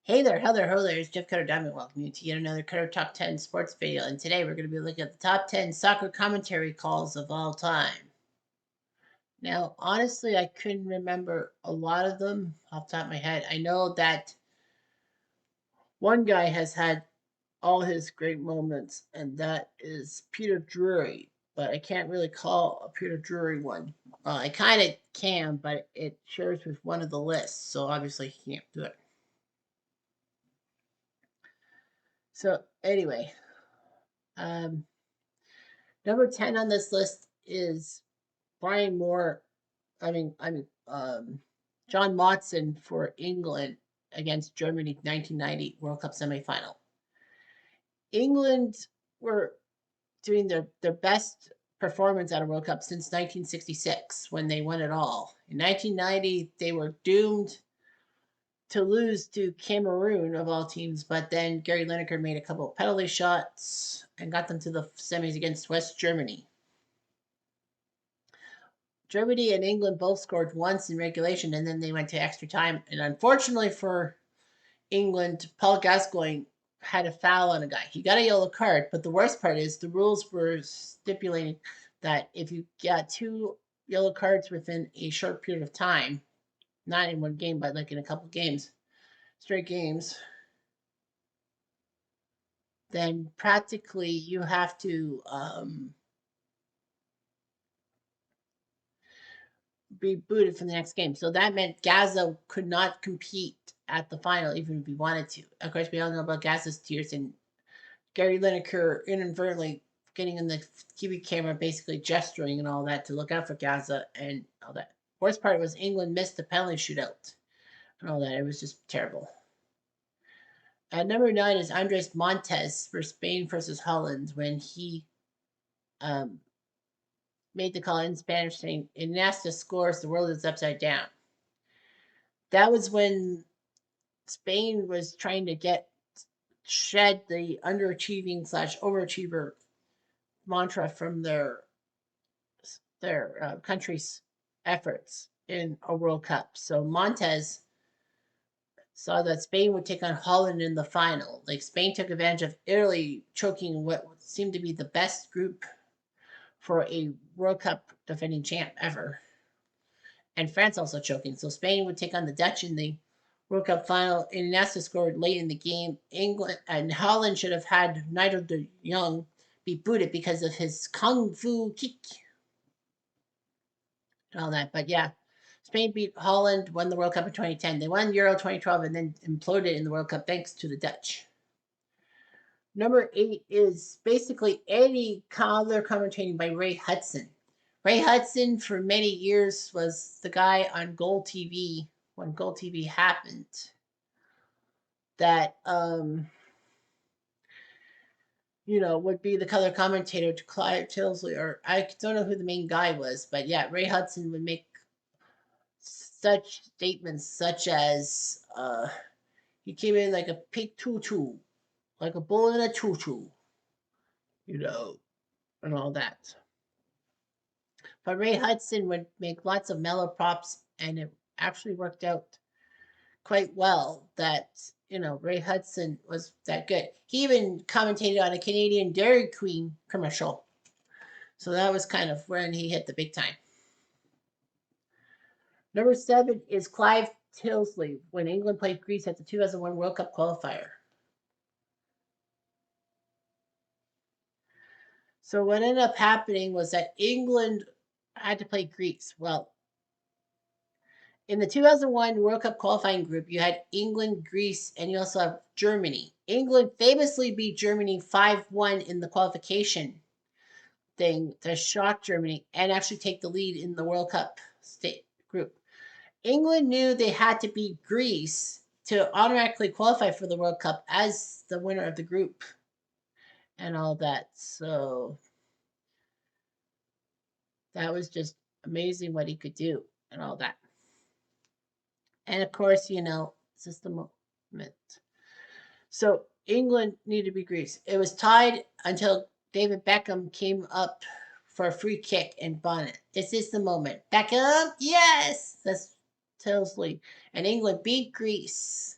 Hey there, hello there, hello there. It's Jeff Cutter Diamond. Welcome you to yet another Cutter Top 10 sports video. And today we're going to be looking at the top 10 soccer commentary calls of all time. Now, honestly, I couldn't remember a lot of them off the top of my head. I know that one guy has had all his great moments, and that is Peter Drury. But I can't really call a Peter Drury one. I kind of can, but it shares with one of the lists, so obviously he can't do it. So, anyway, um, number 10 on this list is Brian Moore. John Motson for England against Germany 1990 World Cup semifinal. England were doing their best performance at a World Cup since 1966 when they won it all. In 1990, they were doomed to lose to Cameroon of all teams, but then Gary Lineker made a couple of penalty shots and got them to the semis against West Germany. Germany and England both scored once in regulation, and then they went to extra time. And unfortunately for England, Paul Gascoigne had a foul on a guy. He got a yellow card, but the worst part is the rules were stipulating that if you got two yellow cards within a short period of time, not in one game, but like in a couple games, straight games, then practically you have to be booted from the next game. So that meant Gaza could not compete at the final, even if he wanted to. Of course, we all know about Gaza's tears and Gary Lineker inadvertently getting in the TV camera, basically gesturing and all that to look out for Gaza and all that. Worst part was England missed the penalty shootout and all that. It was just terrible. At number 9 is Andres Montes for Spain versus Holland when he um, made the call in Spanish saying, Iniesta scores, the world is upside down. That was when Spain was trying to shed the underachieving slash overachiever mantra from their country's efforts in a World Cup. So Montes saw that Spain would take on Holland in the final. Like Spain took advantage of Italy choking what seemed to be the best group for a World Cup defending champ ever, and France also choking. So Spain would take on the Dutch in the World Cup final. Iniesta scored late in the game. England and Holland should have had Nigel de Jong be booted because of his kung fu kick and all that. But yeah, Spain beat Holland, won the World Cup in 2010. They won Euro 2012 and then imploded in the World Cup thanks to the Dutch. Number 8 is basically any color commentating by Ray Hudson. Ray Hudson, for many years, was the guy on Goal TV when Goal TV happened. That would be the color commentator to Clive Tilsley, or I don't know who the main guy was, but yeah, Ray Hudson would make such statements such as he came in like a pig tutu, like a bull in a tutu, and all that. But Ray Hudson would make lots of mellow props, and it actually worked out quite well that, Ray Hudson was that good. He even commentated on a Canadian Dairy Queen commercial. So that was kind of when he hit the big time. Number 7 is Clive Tilsley when England played Greece at the 2001 World Cup qualifier. So what ended up happening was that England had to play Greece. Well, in the 2001 World Cup qualifying group, you had England, Greece, and you also have Germany. England famously beat Germany 5-1 in the qualification thing to shock Germany and actually take the lead in the World Cup state group. England knew they had to beat Greece to automatically qualify for the World Cup as the winner of the group and all that. So that was just amazing what he could do and all that. And of course, it's just the moment. So England needed to beat Greece. It was tied until David Beckham came up for a free kick and Bonnet. This is the moment. Beckham, yes! That's Tilsley. And England beat Greece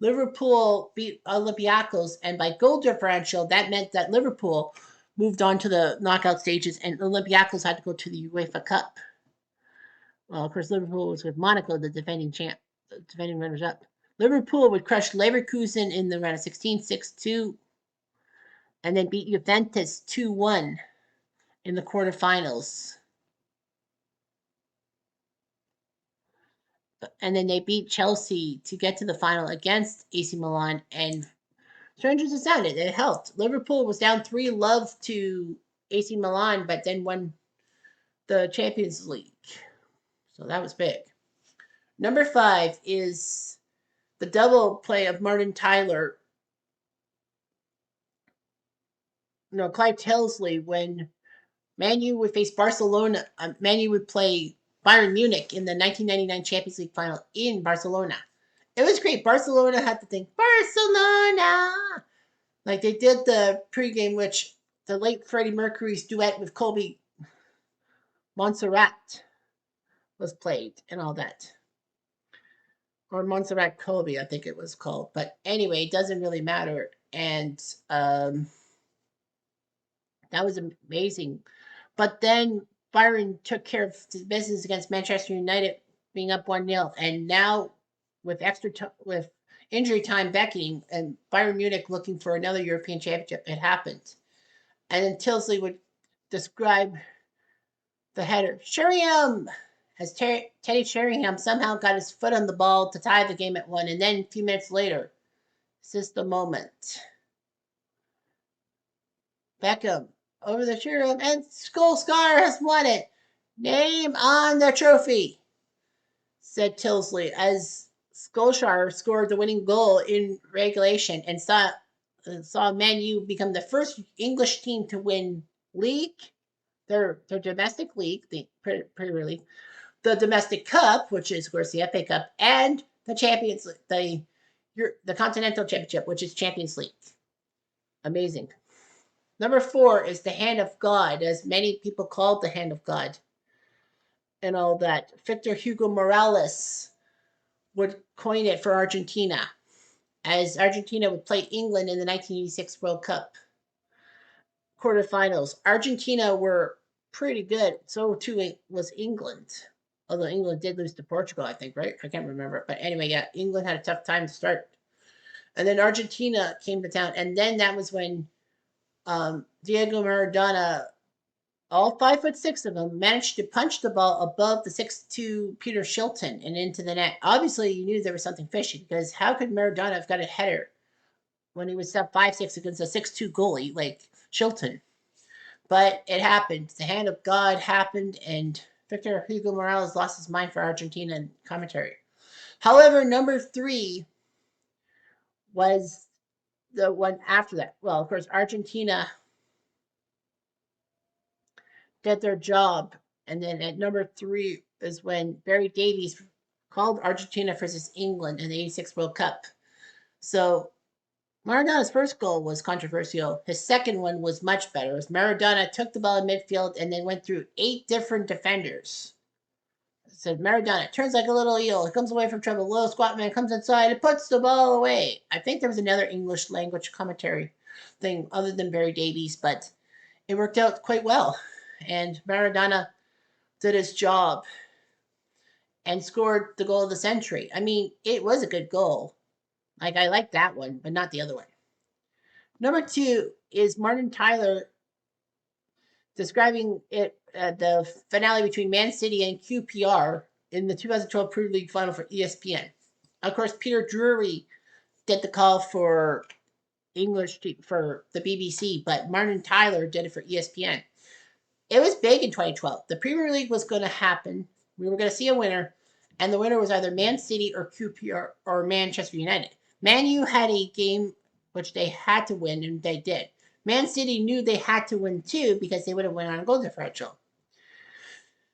Liverpool beat Olympiacos, and by goal differential, that meant that Liverpool moved on to the knockout stages, and Olympiacos had to go to the UEFA Cup. Well, of course, Liverpool was with Monaco, the defending runners-up. Liverpool would crush Leverkusen in the round of 16, 6-2, and then beat Juventus 2-1 in the quarterfinals. And then they beat Chelsea to get to the final against AC Milan. And strange as it sounded, it helped. Liverpool was down 3-love to AC Milan, but then won the Champions League. So that was big. Number 5 is the double play of Martin Tyler. Clive Tilsley, when Man U would face Barcelona, Man U would play Bayern Munich in the 1999 Champions League final in Barcelona. It was great. Barcelona had to think, Barcelona! Like they did the pregame, which the late Freddie Mercury's duet with Colby Montserrat was played and all that. Or Montserrat Colby, I think it was called. But anyway, it doesn't really matter. And that was amazing. But then Byron took care of his business against Manchester United, being up 1-0. And now with with injury time beckoning and Bayern Munich looking for another European championship, it happened. And then Tilsley would describe the header. Sheringham! As Teddy Sheringham somehow got his foot on the ball to tie the game at 1. And then a few minutes later, it's just a moment. Beckham over the Sheringham, and Solskjaer has won it. Name on the trophy, said Tilsley, as Solskjaer scored the winning goal in regulation and saw Man U become the first English team to win league, their domestic league, the Premier League, the domestic cup, which is of course the FA Cup, and the Champions League, the Continental Championship, which is Champions League. Amazing. Number 4 is the hand of God, as many people called the hand of God and all that. Victor Hugo Morales would coin it for Argentina, as Argentina would play England in the 1986 World Cup quarterfinals. Argentina were pretty good. So too was England. Although England did lose to Portugal, I think, right? I can't remember. But anyway, yeah, England had a tough time to start. And then Argentina came to town. And then that was when Diego Maradona, all 5'6" of them, managed to punch the ball above the 6'2" Peter Shilton and into the net. Obviously, you knew there was something fishy, because how could Maradona have got a header when he was up 5-6 against a 6-2 goalie like Shilton. But it happened. The hand of God happened, and Victor Hugo Morales lost his mind for Argentina in commentary. However, number 3 was the one after that. Well, of course, Argentina did their job. And then at number 3 is when Barry Davies called Argentina versus England in the 86 World Cup. So Maradona's first goal was controversial. His second one was much better. As Maradona took the ball in midfield and then went through 8 different defenders. It said Maradona turns like a little eel. He comes away from trouble. Little squat man comes inside and puts the ball away. I think there was another English language commentary thing other than Barry Davies, but it worked out quite well. And Maradona did his job and scored the goal of the century. I mean, it was a good goal. Like, I like that one, but not the other one. Number 2 is Martin Tyler describing it the finale between Man City and QPR in the 2012 Premier League final for ESPN. Of course, Peter Drury did the call for English for the BBC, but Martin Tyler did it for ESPN. It was big in 2012. The Premier League was going to happen. We were going to see a winner, and the winner was either Man City or QPR or Manchester United. Man U had a game which they had to win, and they did. Man City knew they had to win too because they would have won on a goal differential.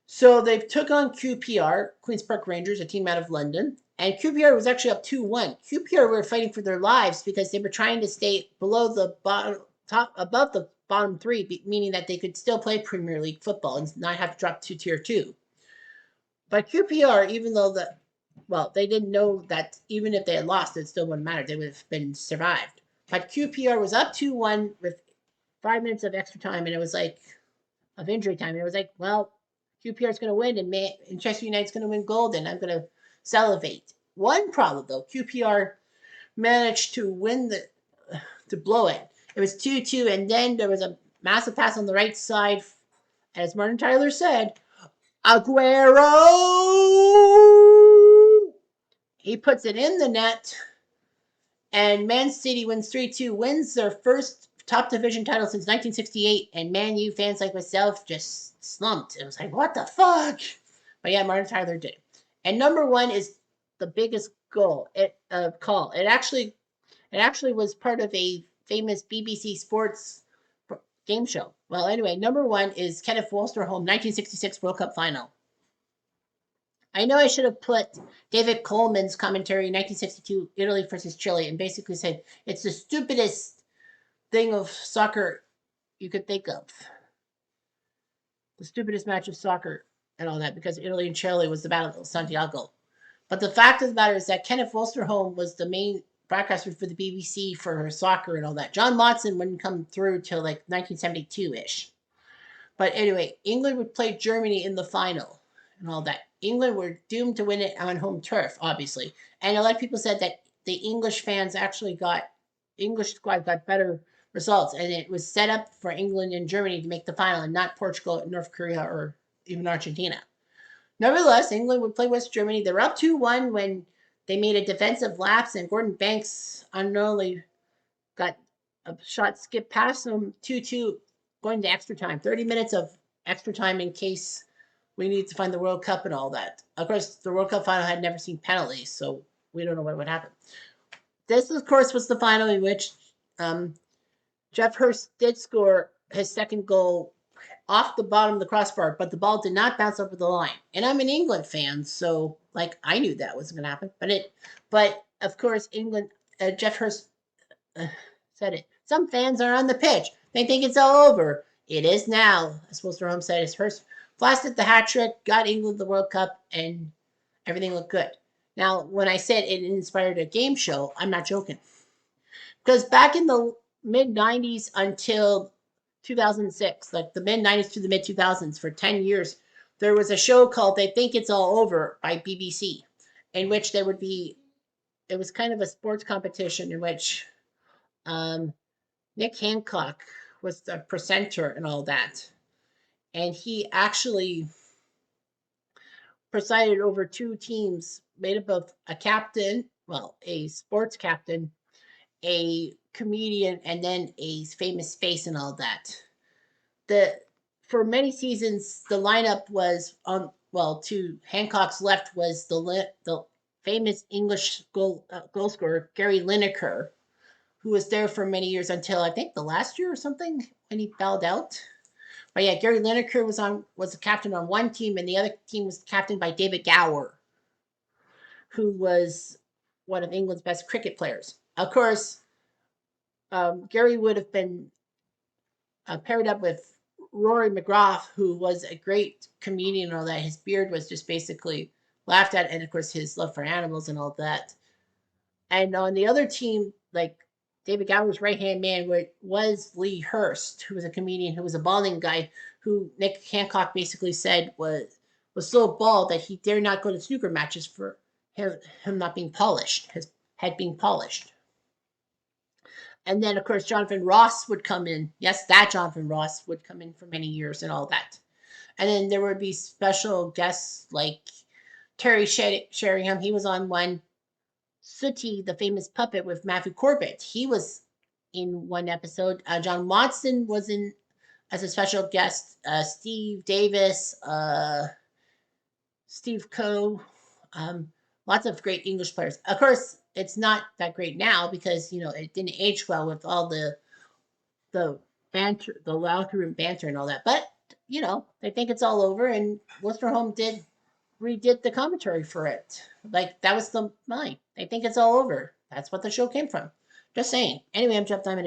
So they took on QPR, Queen's Park Rangers, a team out of London, and QPR was actually up 2-1. QPR were fighting for their lives because they were trying to stay below the bottom, above the bottom 3, meaning that they could still play Premier League football and not have to drop to Tier 2. But QPR, even though they didn't know that even if they had lost, it still wouldn't matter. They would have been survived. But QPR was up 2-1 with 5 minutes of extra time, and it was like of injury time. And it was like, well, QPR is going to win, and Manchester United's going to win gold, and I'm going to salivate. One problem though, QPR managed to to blow it. It was 2-2, and then there was a massive pass on the right side, as Martin Tyler said, Aguero! He puts it in the net, and Man City wins 3-2, wins their first top division title since 1968, and Man U fans like myself just slumped. It was like, what the fuck? But yeah, Martin Tyler did. And number 1 is the biggest call. It actually was part of a famous BBC Sports game show. Well, anyway, number 1 is Kenneth Wolsterholm, 1966 World Cup final. I know I should have put David Coleman's commentary in 1962 Italy versus Chile and basically said it's the stupidest thing of soccer you could think of. The stupidest match of soccer and all that because Italy and Chile was the Battle of Santiago. But the fact of the matter is that Kenneth Wolsterholm was the main broadcaster for the BBC for soccer and all that. John Motson wouldn't come through till like 1972-ish. But anyway, England would play Germany in the final and all that. England were doomed to win it on home turf, obviously. And a lot of people said that the English squad got better results. And it was set up for England and Germany to make the final and not Portugal, North Korea, or even Argentina. Nevertheless, England would play West Germany. They were up 2-1 when they made a defensive lapse, and Gordon Banks unknowingly got a shot skipped past them. 2-2 going to extra time. 30 minutes of extra time in case we need to find the World Cup and all that. Of course, the World Cup final had never seen penalties, so we don't know what would happen. This, of course, was the final in which Jeff Hurst did score his second goal off the bottom of the crossbar, but the ball did not bounce over the line. And I'm an England fan, so like I knew that wasn't going to happen. But of course, England. Jeff Hurst said it. Some fans are on the pitch. They think it's all over. It is now. As Wolsterholm said, as Hurst blasted the hat trick, got England the World Cup, and everything looked good. Now, when I said it inspired a game show, I'm not joking. Because back in the mid-90s until 2006, like the mid-90s to the mid-2000s, for 10 years, there was a show called They Think It's All Over by BBC, in which it was kind of a sports competition in which Nick Hancock was the presenter and all that. And he actually presided over 2 teams made up of a captain, well, a sports captain, a comedian and then a famous face and all that. For many seasons the lineup was on, well, to Hancock's left was the famous English goal scorer Gary Lineker, who was there for many years until I think the last year or something when he fouled out. But yeah, Gary Lineker was a captain on one team, and the other team was captained by David Gower, who was one of England's best cricket players. Of course, Gary would have been paired up with Rory McGrath, who was a great comedian and all that. His beard was just basically laughed at, and of course his love for animals and all that. And on the other team, like David Gower's right hand man was Lee Hurst, who was a comedian who was a balding guy who Nick Hancock basically said was so bald that he dare not go to snooker matches for him not being polished, his head being polished. And then, of course, Jonathan Ross would come in. Yes, that Jonathan Ross would come in for many years and all that. And then there would be special guests like Terry Sheringham. He was on one. Sooty, the famous puppet with Matthew Corbett. He was in one episode. John Watson was in as a special guest. Steve Davis, Steve Coe, lots of great English players. Of course, it's not that great now because it didn't age well with all the banter, the locker room banter, and all that. But they think it's all over, and Worcester Home redid the commentary for it. Like that was the line. They think it's all over. That's what the show came from. Just saying. Anyway, I'm Jeff Diamond.